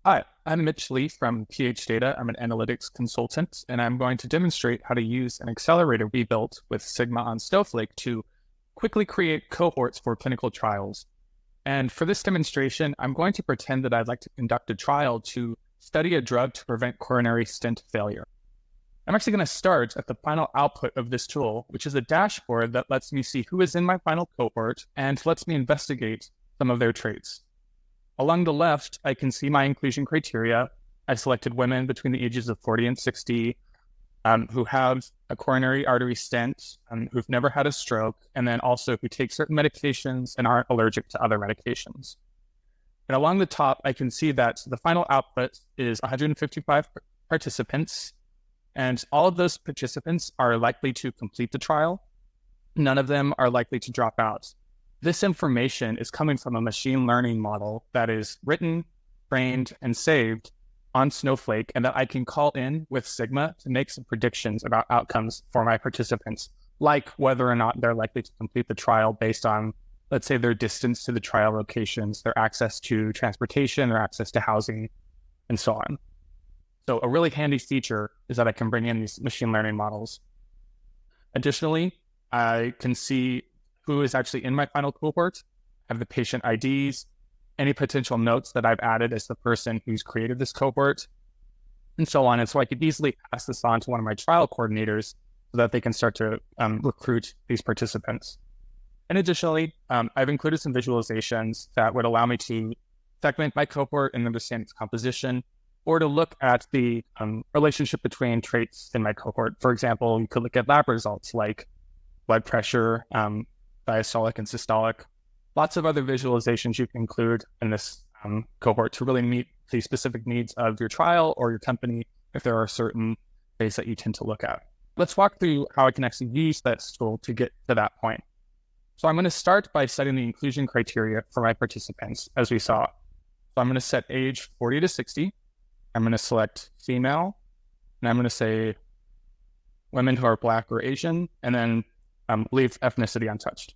Hi, I'm Mitch Lee from phData. I'm an analytics consultant, and I'm going to demonstrate how to use an accelerator we built with Sigma on Snowflake to quickly create cohorts for clinical trials. And for this demonstration, I'm going to pretend that I'd like to conduct a trial to study a drug to prevent coronary stent failure. I'm actually going to start at the final output of this tool, which is a dashboard that lets me see who is in my final cohort and lets me investigate some of their traits. Along the left, I can see my inclusion criteria. I selected women between the ages of 40 and 60 who have a coronary artery stent, who've never had a stroke, and then also who take certain medications and aren't allergic to other medications. And along the top, I can see that the final output is 155 participants, and all of those participants are likely to complete the trial. None of them are likely to drop out. This information is coming from a machine learning model that is written, trained, and saved on Snowflake, and that I can call in with Sigma to make some predictions about outcomes for my participants, like whether or not they're likely to complete the trial based on, let's say, their distance to the trial locations, their access to transportation, their access to housing, and so on. So a really handy feature is that I can bring in these machine learning models. Additionally, I can see who is actually in my final cohort, I have the patient IDs, any potential notes that I've added as the person who's created this cohort, and so on. And so I could easily pass this on to one of my trial coordinators so that they can start to recruit these participants. And additionally, I've included some visualizations that would allow me to segment my cohort and understand its composition, or to look at the relationship between traits in my cohort. For example, you could look at lab results like blood pressure, diastolic and systolic, lots of other visualizations you can include in this cohort to really meet the specific needs of your trial or your company if there are certain ways that you tend to look at. Let's walk through how I can actually use this tool to get to that point. So I'm going to start by setting the inclusion criteria for my participants, as we saw. So I'm going to set age 40 to 60. I'm going to select female, and I'm going to say women who are Black or Asian, and then leave ethnicity untouched.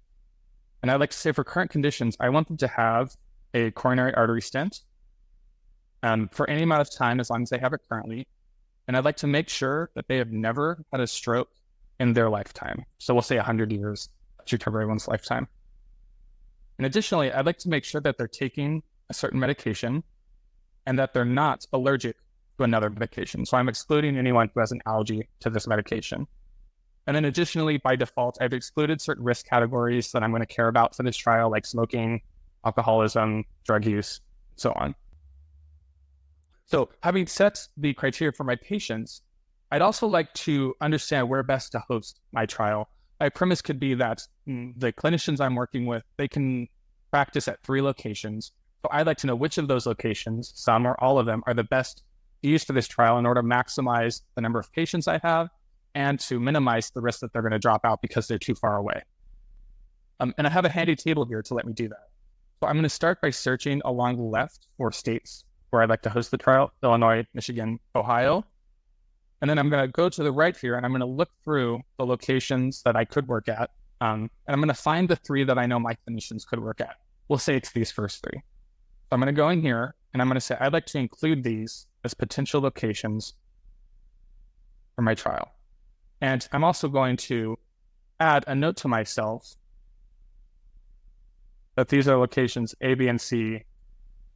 And I'd like to say for current conditions, I want them to have a coronary artery stent for any amount of time as long as they have it currently. And I'd like to make sure that they have never had a stroke in their lifetime. So we'll say 100 years to cover everyone's lifetime. And additionally, I'd like to make sure that they're taking a certain medication and that they're not allergic to another medication. So I'm excluding anyone who has an allergy to this medication. And then additionally, by default, I've excluded certain risk categories that I'm going to care about for this trial, like smoking, alcoholism, drug use, and so on. So having set the criteria for my patients, I'd also like to understand where best to host my trial. My premise could be that the clinicians I'm working with, they can practice at 3 locations. So I'd like to know which of those locations, some or all of them, are the best to use for this trial in order to maximize the number of patients I have and to minimize the risk that they're going to drop out because they're too far away. And I have a handy table here to let me do that. So I'm going to start by searching along the left for states where I'd like to host the trial: Illinois, Michigan, Ohio. And then I'm going to go to the right here, and I'm going to look through the locations that I could work at. And I'm going to find the 3 that I know my clinicians could work at. We'll say it's these first 3. So I'm going to go in here, and I'm going to say I'd like to include these as potential locations for my trial. And I'm also going to add a note to myself that these are locations A, B, and C,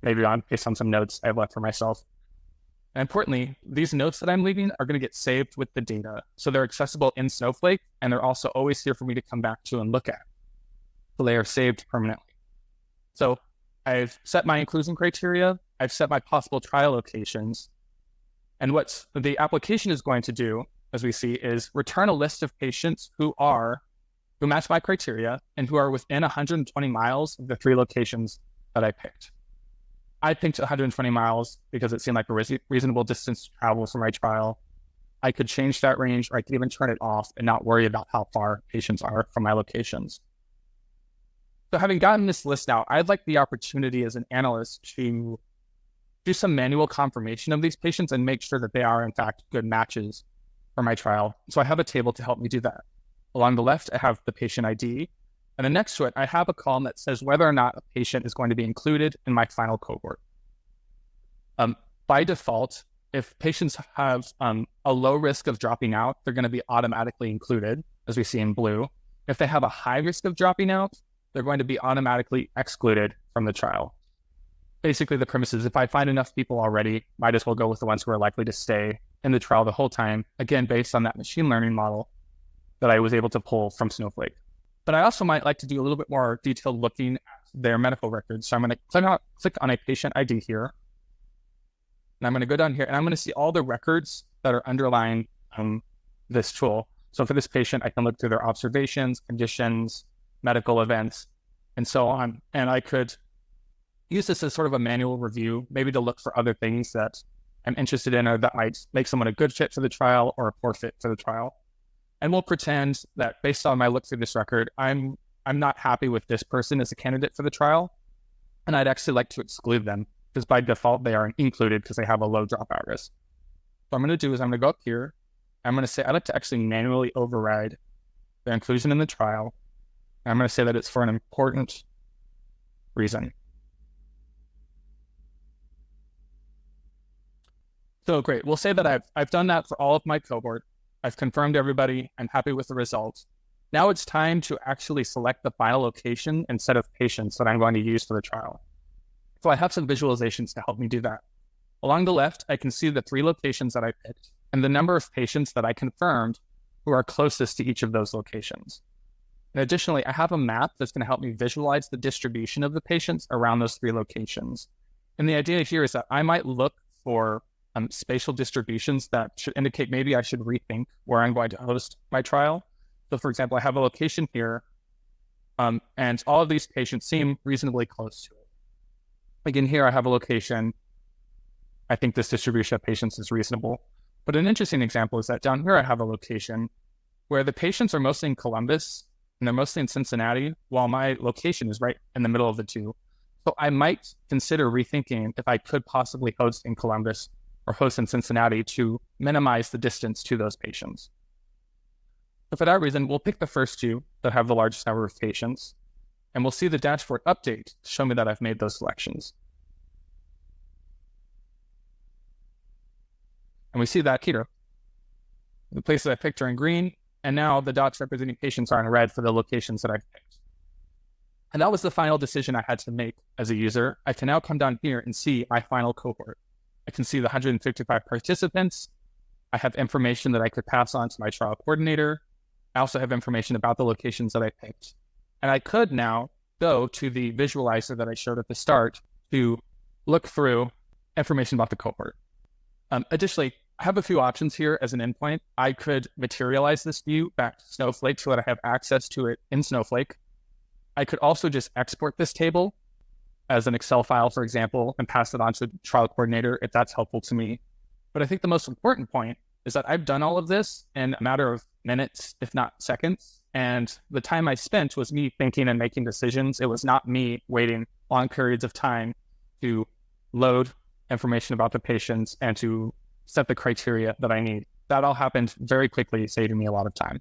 maybe based on some notes I've left for myself. And importantly, these notes that I'm leaving are going to get saved with the data. So they're accessible in Snowflake, and they're also always here for me to come back to and look at. So they are saved permanently. So I've set my inclusion criteria. I've set my possible trial locations. And what the application is going to do, as we see, is return a list of patients who match my criteria and who are within 120 miles of the 3 locations that I picked. I picked 120 miles because it seemed like a reasonable distance to travel for my trial. I could change that range, or I could even turn it off and not worry about how far patients are from my locations. So having gotten this list out, I'd like the opportunity as an analyst to do some manual confirmation of these patients and make sure that they are in fact good matches for my trial. So I have a table to help me do that. Along the left, I have the patient ID. And then next to it, I have a column that says whether or not a patient is going to be included in my final cohort. by default, if patients have a low risk of dropping out, they're going to be automatically included, as we see in blue. If they have a high risk of dropping out, they're going to be automatically excluded from the trial. Basically, the premise is if I find enough people already, might as well go with the ones who are likely to stay in the trial the whole time, again, based on that machine learning model that I was able to pull from Snowflake. But I also might like to do a little bit more detailed looking at their medical records. So I'm going to click on a patient ID here. And I'm going to go down here and I'm going to see all the records that are underlying this tool. So for this patient, I can look through their observations, conditions, medical events, and so on. And I could use this as sort of a manual review, maybe to look for other things that I'm interested in or that might make someone a good fit for the trial or a poor fit for the trial. And we'll pretend that based on my look through this record, I'm not happy with this person as a candidate for the trial, and I'd actually like to exclude them because by default they are included because they have a low dropout risk. What I'm going to do is I'm going to go up here. I'm going to say I'd like to actually manually override their inclusion in the trial. And I'm going to say that it's for an important reason. So great. We'll say that I've done that for all of my cohort. I've confirmed everybody. I'm happy with the results. Now it's time to actually select the final location and set of patients that I'm going to use for the trial. So I have some visualizations to help me do that. Along the left, I can see the 3 locations that I picked and the number of patients that I confirmed who are closest to each of those locations. And additionally, I have a map that's going to help me visualize the distribution of the patients around those 3 locations. And the idea here is that I might look for spatial distributions that should indicate maybe I should rethink where I'm going to host my trial. So for example, I have a location here, and all of these patients seem reasonably close to it. Again, here I have a location. I think this distribution of patients is reasonable. But an interesting example is that down here I have a location where the patients are mostly in Columbus and they're mostly in Cincinnati, while my location is right in the middle of the two. So I might consider rethinking if I could possibly host in Columbus or host in Cincinnati to minimize the distance to those patients. So for that reason, we'll pick the first 2 that have the largest number of patients, and we'll see the dashboard update to show me that I've made those selections. And we see that here. The places I picked are in green, and now the dots representing patients are in red for the locations that I've picked. And that was the final decision I had to make as a user. I can now come down here and see my final cohort. I can see the 155 participants. I have information that I could pass on to my trial coordinator. I also have information about the locations that I picked. And I could now go to the visualizer that I showed at the start to look through information about the cohort. Additionally, I have a few options here as an endpoint. I could materialize this view back to Snowflake so that I have access to it in Snowflake. I could also just export this table as an Excel file, for example, and pass it on to the trial coordinator if that's helpful to me. But I think the most important point is that I've done all of this in a matter of minutes, if not seconds. And the time I spent was me thinking and making decisions. It was not me waiting long periods of time to load information about the patients and to set the criteria that I need. That all happened very quickly, saving me a lot of time.